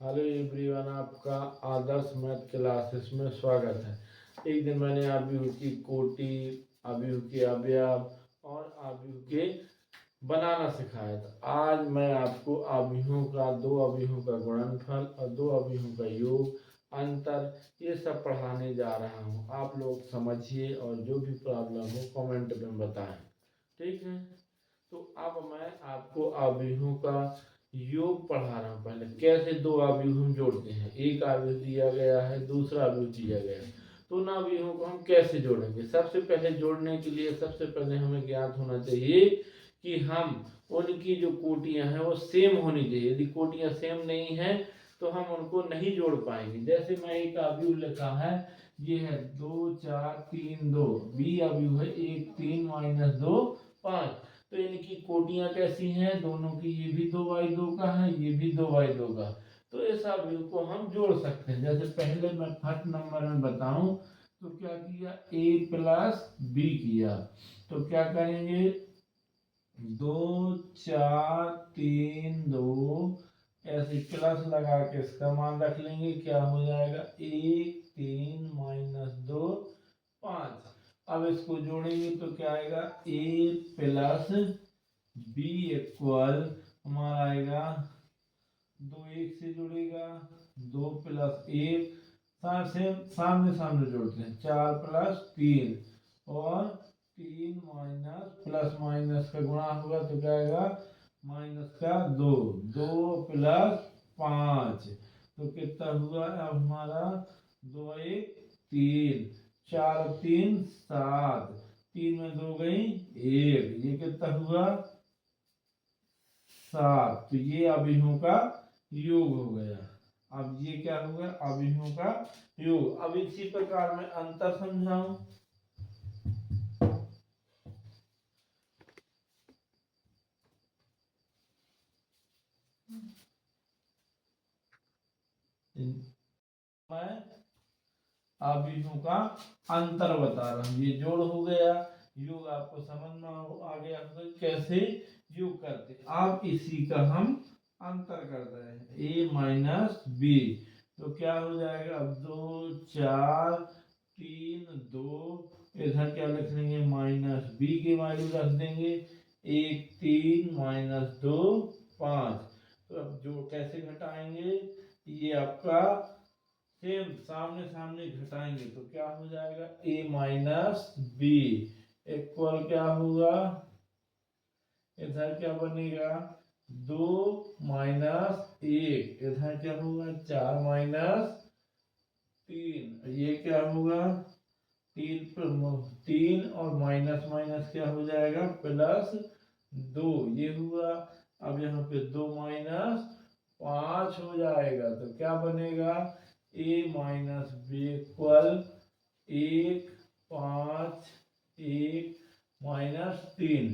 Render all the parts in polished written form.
Hello everyone, आपका आदर्श math classes में स्वागत है। एक दिन मैंने आव्यूह की कोटि, आव्यूह के अवयव और आव्यूह के बनाना सिखाया था। आज मैं आपको आव्यूहों का, दो आव्यूहों का गुणनफल और दो आव्यूहों का योग, अंतर, ये सब पढ़ाने जा रहा हूँ। आप लोग समझिए और जो भी प्रॉब्लम हो कमेंट में बताएं, ठीक है। तो अब मैं आपको आव्यूहों का योग पढ़ा रहा हूँ। पहले कैसे दो आव्यूह हम जोड़ते हैं। एक आव्यूह दिया गया है, दूसरा आव्यूह दिया गया है, तो उन आव्यूहों को हम कैसे जोड़ेंगे। सबसे पहले जोड़ने के लिए सबसे पहले हमें ज्ञात होना चाहिए कि हम उनकी जो कोटियां हैं वो सेम होनी चाहिए। यदि कोटियां सेम नहीं है तो हम उनको नहीं जोड़ पाएंगे। जैसे मैं एक आव्यूह लिखा है, ये है 2 4 3 2, बी आव्यूह है 1 3 माइनस 2 5। तो इनकी कोटियां कैसी हैं, दोनों की, ये भी 2/2 का है, ये भी 2/2 का। तो इस आव्यूह को हम जोड़ सकते हैं। जैसे पहले मैं फर्स्ट नंबर में बताऊं तो क्या किया, a प्लस बी किया। तो क्या करेंगे, 2 4 3 2, ऐसे प्लस लगा के इसका मान रख लेंगे। क्या हो जाएगा, 1 3 माइनस 2 5। अब इसको जोड़ेंगे तो क्या आएगा, a प्लस बी इक्वल हमारा आएगा, 2 1 से जुड़ेगा, 2 प्लस 1, सामने सामने जोड़ते हैं, 4 प्लस 3 और 3 माइनस प्लस माइनस का गुणा होगा तो क्या आएगा, माइनस का 2, 2 प्लस 5। तो कितना हुआ अब हमारा, 2 1 3, 4 3 7, 3 में 2 गई 1, ये कितना हुआ 7। तो ये अवयवों का योग हो गया। अब ये क्या हुआ, अवयवों का योग। अब इसी प्रकार मैं अंतर समझाऊं। मैं अवयवों का अंतर बता रहा हूँ। ये जोड़ हो गया, योग आपको समझ में आ गया होगा कैसे योग करते। अब इसी का हम अंतर कर रहे हैं, a माइनस बी। तो क्या हो जाएगा, अब 2 4 3 2, इधर क्या लिख लेंगे, माइनस बी की वैल्यू रख देंगे, 1 3 माइनस 2 5। तो अब जो कैसे घटाएंगे, ये आपका सेम सामने सामने घटाएंगे तो क्या हो जाएगा, a माइनस बी इक्वल क्या होगा, इधर क्या बनेगा, 2 माइनस 1, इधर क्या होगा 4 माइनस 3, ये क्या होगा 3 और माइनस माइनस क्या हो जाएगा प्लस 2, ये हुआ। अब यहाँ पे 2 माइनस 5 हो जाएगा तो क्या बनेगा, a minus B equal 1 5 1 minus 3।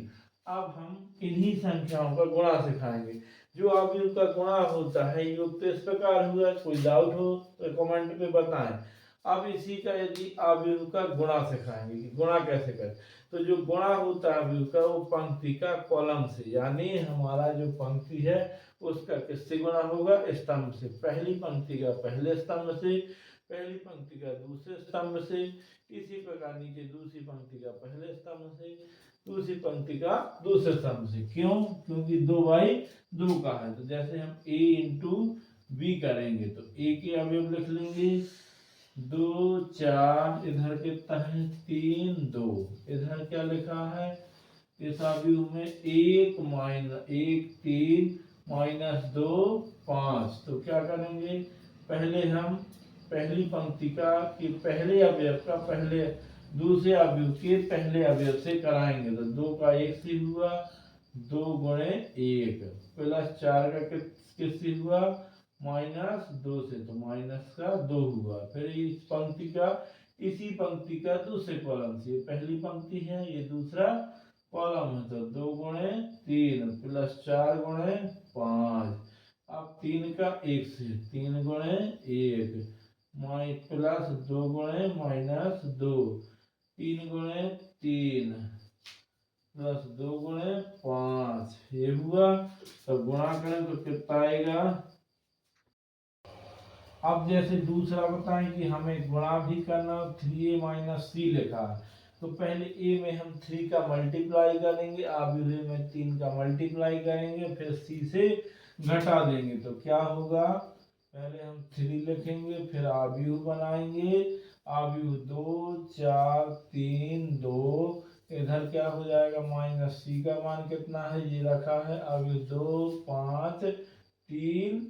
अब हम इन्हीं संख्याओं का गुणा सिखाएंगे। जो आव्यूह का गुणा होता है, योग तो इस प्रकार हुआ। कोई डाउट हो तो कमेंट पे बताएं। अब इसी का यदि आव्यूह का गुणा सिखाएंगे कि गुणा कैसे करें। तो जो गुणा होता है आव्यूह का, वो पंक्ति का कॉलम से, यानी हमारा जो पंक्ति है उसका किससे गुणा होगा, स्तंभ से। पहली पंक्ति का पहले स्तंभ से, पहली पंक्ति का दूसरे स्तंभ से, इसी प्रकार नीचे दूसरी पंक्ति का पहले स्तंभ से, दूसरी पंक्ति का दूसरे स्तंभ से। क्यों, क्योंकि 2/2 का है। तो जैसे हम a इंटू बी करेंगे तो a के अवयव लिख लेंगे, 2 4, इधर कितना है 3 2, इधर क्या लिखा है, इस अवयव में 1 3 माइनस 2 5। तो क्या करेंगे, पहले हम पहली पंक्ति का कि पहले अवयव का पहले दूसरे अवयव के पहले अवयव से कराएंगे। तो 2 का 1 से हुआ, 2 गुणे 1 प्लस 4 का किससे हुआ, माइनस 2 से, तो माइनस का 2 हुआ। फिर इस पंक्ति का, इसी पंक्ति का दूसरे कॉलम से, पहली पंक्ति है ये दूसरा कॉलम है, तो 2 गुणे 3 प्लस 4 गुणे 5। अब 3 का 1 से, 3 गुणे 1 प्लस 2 गुणे माइनस 2, 3 गुणे 3 प्लस 2 गुणे 5, ये हुआ। तो गुणा करें तो कितना आएगा, अब जैसे दूसरा बताएं कि हमें गुणा भी करना, 3a माइनस सी लिखा है, तो पहले a में हम 3 का मल्टीप्लाई करेंगे, आव्यूह में 3 का मल्टीप्लाई करेंगे, फिर c से घटा देंगे तो क्या होगा, पहले हम 3 लिखेंगे, फिर आव्यूह बनाएंगे, आव्यूह 2 4 3 2, इधर क्या हो जाएगा माइनस सी का मान कितना है ये रखा है, आव्यूह 2 5 3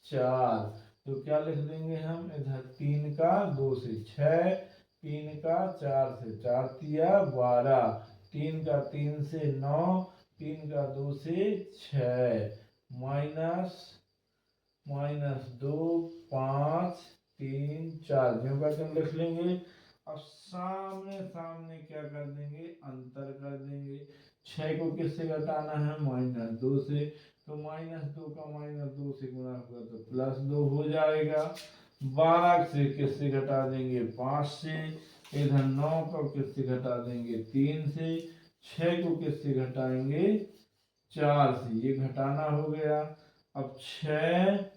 4, तो क्या लिख देंगे हम इधर 3 का 2 से 6, 3 का 4 से 4 तिया 12, 3 का 3 से 9, 3 का 2 से 6, माइनस माइनस 2 5 3 4, जो का तुम लिख लेंगे। अब सामने सामने क्या कर देंगे, अंतर कर देंगे, 6 को किससे घटाना है माइनस 2 से, तो माइनस 2 का माइनस 2 से गुणा होगा तो प्लस 2 हो जाएगा, 12 से किससे घटा देंगे 5 से, इधर 9 को किससे घटा देंगे 3 से, 6 को किससे घटाएंगे 4 से, ये घटाना हो गया। अब 6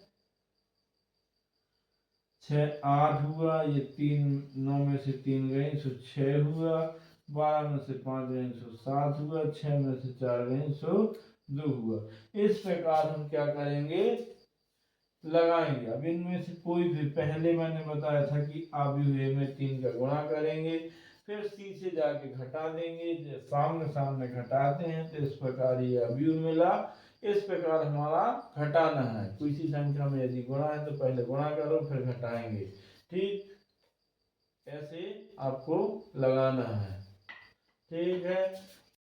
8 हुआ, ये 3 9 में से 3 गए सो 6 हुआ, 12 में से 5 गए सो 7 हुआ, 6 में से 4 गए सो 2 हुआ। इस प्रकार हम क्या करेंगे लगाएंगे। अब इनमें से कोई भी, पहले मैंने बताया था कि आव्यूह में 3 का गुणा करेंगे, फिर सी से जाके घटा देंगे, सामने सामने घटाते हैं तो इस प्रकार ये आव्यूह मिला। इस प्रकार हमारा घटाना है, किसी संख्या में यदि गुणा है तो पहले गुणा करो फिर घटाएंगे, ठीक, ऐसे आपको लगाना है, ठीक है।